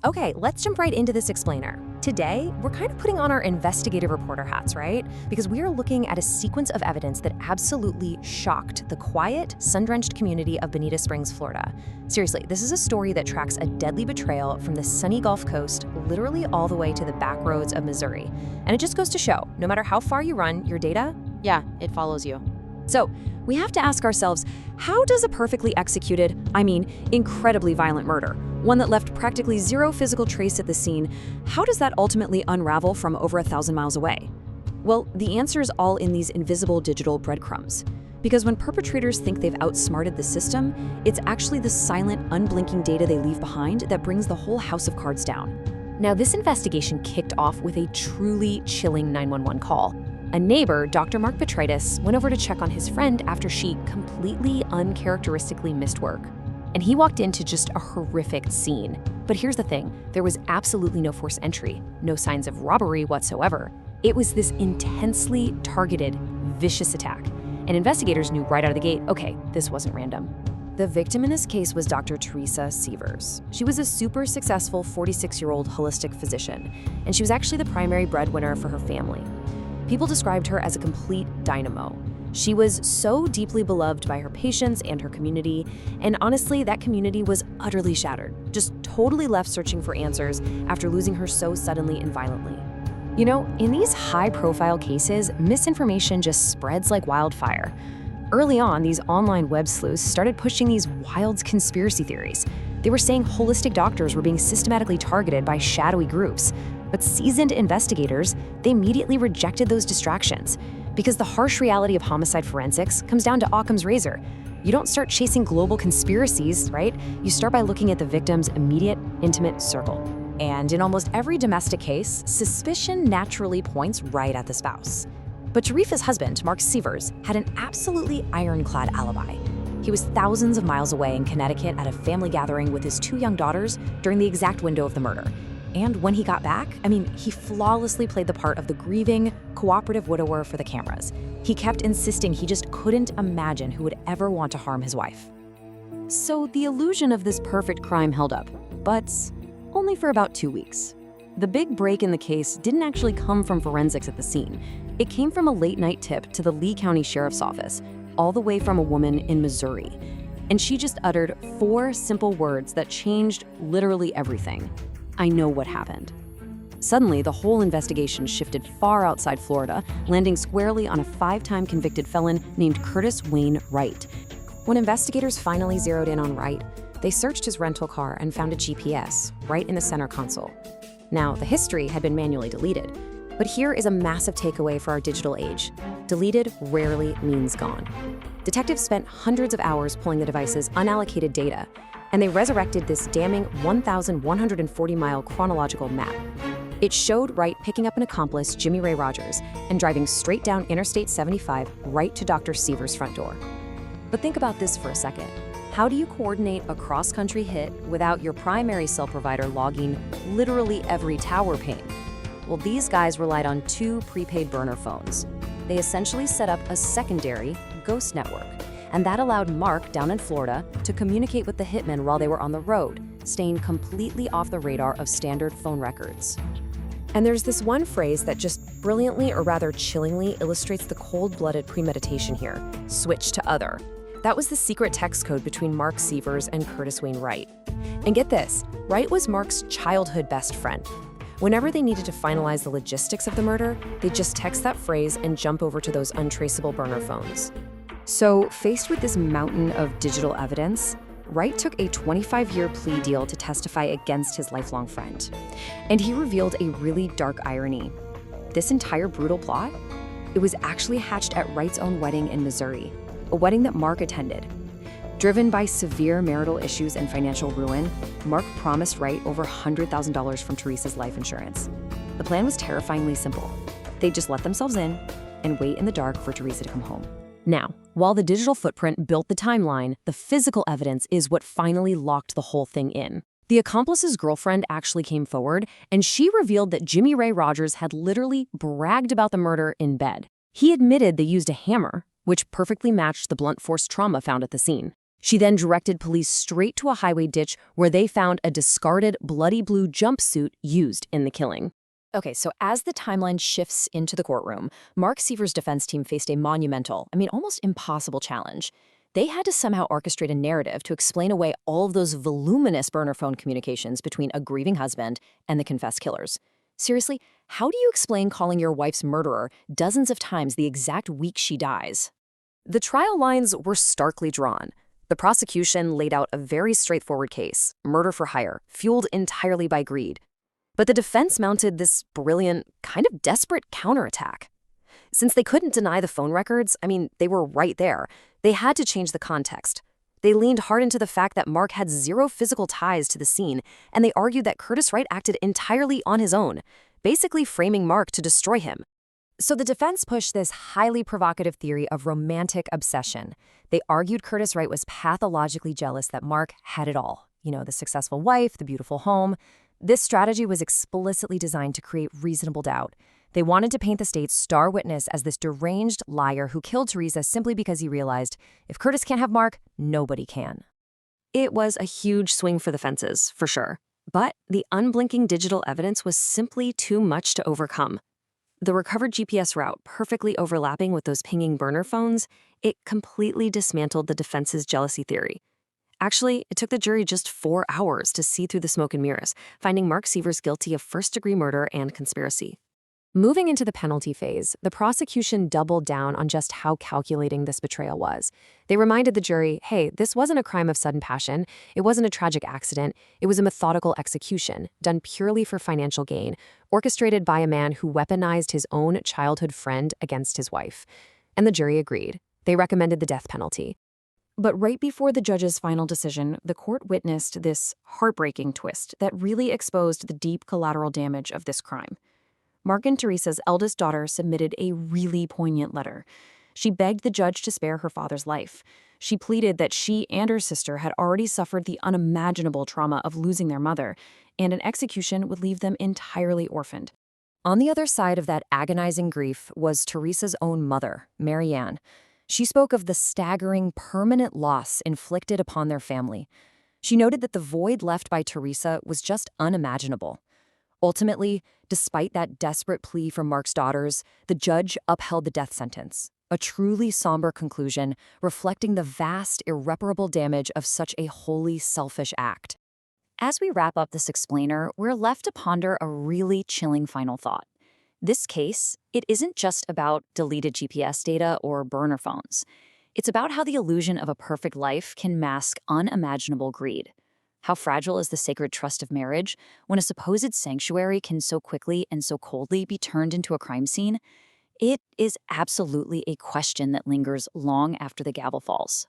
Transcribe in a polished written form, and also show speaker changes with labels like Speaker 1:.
Speaker 1: Okay, let's jump right into this explainer. Today, we're kind of putting on our investigative reporter hats, right? Because we are looking at a sequence of evidence that absolutely shocked the quiet, sun-drenched community of Bonita Springs, Florida. Seriously, this is a story that tracks a deadly betrayal from the sunny Gulf Coast literally all the way to the back roads of Missouri. And it just goes to show, no matter how far you run, your data,
Speaker 2: Yeah, it follows you.
Speaker 1: so, we have to ask ourselves, how does a perfectly executed, incredibly violent murder, one that left practically zero physical trace at the scene, how does that ultimately unravel from over 1,000 miles away? Well, the answer is all in these invisible digital breadcrumbs. Because when perpetrators think they've outsmarted the system, it's actually the silent, unblinking data they leave behind that brings the whole house of cards down. Now, this investigation kicked off with a truly chilling 911 call. A neighbor, Dr. Mark Petritis, went over to check on his friend after she completely uncharacteristically missed work. And he walked into just a horrific scene. But here's the thing, there was absolutely no forced entry, no signs of robbery whatsoever. It was this intensely targeted, vicious attack. And investigators knew right out of the gate, okay, this wasn't random. The victim in this case was Dr. Teresa Sievers. She was a super successful 46-year-old holistic physician, and she was actually the primary breadwinner for her family. People described her as a complete dynamo. She was so deeply beloved by her patients and her community, and honestly, that community was utterly shattered, just totally left searching for answers after losing her so suddenly and violently. You know, in these high-profile cases, misinformation just spreads like wildfire. Early on, these online web sleuths started pushing these wild conspiracy theories. They were saying holistic doctors were being systematically targeted by shadowy groups. But seasoned investigators, they immediately rejected those distractions because the harsh reality of homicide forensics comes down to Occam's razor. You don't start chasing global conspiracies, right? You start by looking at the victim's immediate, intimate circle. And in almost every domestic case, suspicion naturally points right at the spouse. But Tarifa's husband, Mark Sievers, had an absolutely ironclad alibi. He was thousands of miles away in Connecticut at a family gathering with his 2 young daughters during the exact window of the murder. And when he got back, he flawlessly played the part of the grieving, cooperative widower for the cameras. He kept insisting he just couldn't imagine who would ever want to harm his wife. So the illusion of this perfect crime held up, but only for about 2 weeks. The big break in the case didn't actually come from forensics at the scene. It came from a late-night tip to the Lee County Sheriff's Office, all the way from a woman in Missouri. And she just uttered 4 simple words that changed literally everything. I know what happened. Suddenly, the whole investigation shifted far outside Florida, landing squarely on a 5-time convicted felon named Curtis Wayne Wright. When investigators finally zeroed in on Wright, they searched his rental car and found a GPS right in the center console. Now, the history had been manually deleted, but here is a massive takeaway for our digital age. Deleted rarely means gone. Detectives spent hundreds of hours pulling the device's unallocated data, and they resurrected this damning 1,140-mile chronological map. It showed Wright picking up an accomplice, Jimmy Ray Rogers, and driving straight down Interstate 75 right to Dr. Sievers' front door. But think about this for a second. How do you coordinate a cross-country hit without your primary cell provider logging literally every tower pane? Well, these guys relied on 2 prepaid burner phones. They essentially set up a secondary ghost network, and that allowed Mark down in Florida to communicate with the hitmen while they were on the road, staying completely off the radar of standard phone records. And there's this one phrase that just brilliantly, or rather chillingly, illustrates the cold-blooded premeditation here: switch to other. That was the secret text code between Mark Sievers and Curtis Wayne Wright. And get this, Wright was Mark's childhood best friend. Whenever they needed to finalize the logistics of the murder, they'd just text that phrase and jump over to those untraceable burner phones. So, faced with this mountain of digital evidence, Wright took a 25-year plea deal to testify against his lifelong friend. And he revealed a really dark irony. This entire brutal plot, it was actually hatched at Wright's own wedding in Missouri, a wedding that Mark attended. Driven by severe marital issues and financial ruin, Mark promised Wright over $100,000 from Teresa's life insurance. The plan was terrifyingly simple. They'd just let themselves in and wait in the dark for Teresa to come home. Now, while the digital footprint built the timeline, the physical evidence is what finally locked the whole thing in. The accomplice's girlfriend actually came forward, and she revealed that Jimmy Ray Rogers had literally bragged about the murder in bed. He admitted they used a hammer, which perfectly matched the blunt force trauma found at the scene. She then directed police straight to a highway ditch where they found a discarded bloody blue jumpsuit used in the killing. Okay, so as the timeline shifts into the courtroom, Mark Seaver's defense team faced a monumental, almost impossible challenge. They had to somehow orchestrate a narrative to explain away all of those voluminous burner phone communications between a grieving husband and the confessed killers. Seriously, how do you explain calling your wife's murderer dozens of times the exact week she dies? The trial lines were starkly drawn. The prosecution laid out a very straightforward case, murder for hire, fueled entirely by greed. But the defense mounted this brilliant, kind of desperate counterattack. Since they couldn't deny the phone records, they were right there, they had to change the context. They leaned hard into the fact that Mark had zero physical ties to the scene, and they argued that Curtis Wright acted entirely on his own, basically framing Mark to destroy him. So the defense pushed this highly provocative theory of romantic obsession. They argued Curtis Wright was pathologically jealous that Mark had it all. The successful wife, the beautiful home. This strategy was explicitly designed to create reasonable doubt. They wanted to paint the state's star witness as this deranged liar who killed Teresa simply because he realized, if Curtis can't have Mark, nobody can. It was a huge swing for the fences, for sure. But the unblinking digital evidence was simply too much to overcome. The recovered GPS route perfectly overlapping with those pinging burner phones, it completely dismantled the defense's jealousy theory. Actually, it took the jury just 4 hours to see through the smoke and mirrors, finding Mark Seavers guilty of first-degree murder and conspiracy. Moving into the penalty phase, the prosecution doubled down on just how calculating this betrayal was. They reminded the jury, hey, this wasn't a crime of sudden passion, it wasn't a tragic accident, it was a methodical execution, done purely for financial gain, orchestrated by a man who weaponized his own childhood friend against his wife. And the jury agreed. They recommended the death penalty. But right before the judge's final decision, the court witnessed this heartbreaking twist that really exposed the deep collateral damage of this crime. Mark and Teresa's eldest daughter submitted a really poignant letter. She begged the judge to spare her father's life. She pleaded that she and her sister had already suffered the unimaginable trauma of losing their mother, and an execution would leave them entirely orphaned. On the other side of that agonizing grief was Teresa's own mother, Mary Ann. She spoke of the staggering, permanent loss inflicted upon their family. She noted that the void left by Teresa was just unimaginable. Ultimately, despite that desperate plea from Mark's daughters, the judge upheld the death sentence, a truly somber conclusion reflecting the vast, irreparable damage of such a wholly selfish act. As we wrap up this explainer, we're left to ponder a really chilling final thought. This case, it isn't just about deleted GPS data or burner phones. It's about how the illusion of a perfect life can mask unimaginable greed. How fragile is the sacred trust of marriage when a supposed sanctuary can so quickly and so coldly be turned into a crime scene? It is absolutely a question that lingers long after the gavel falls.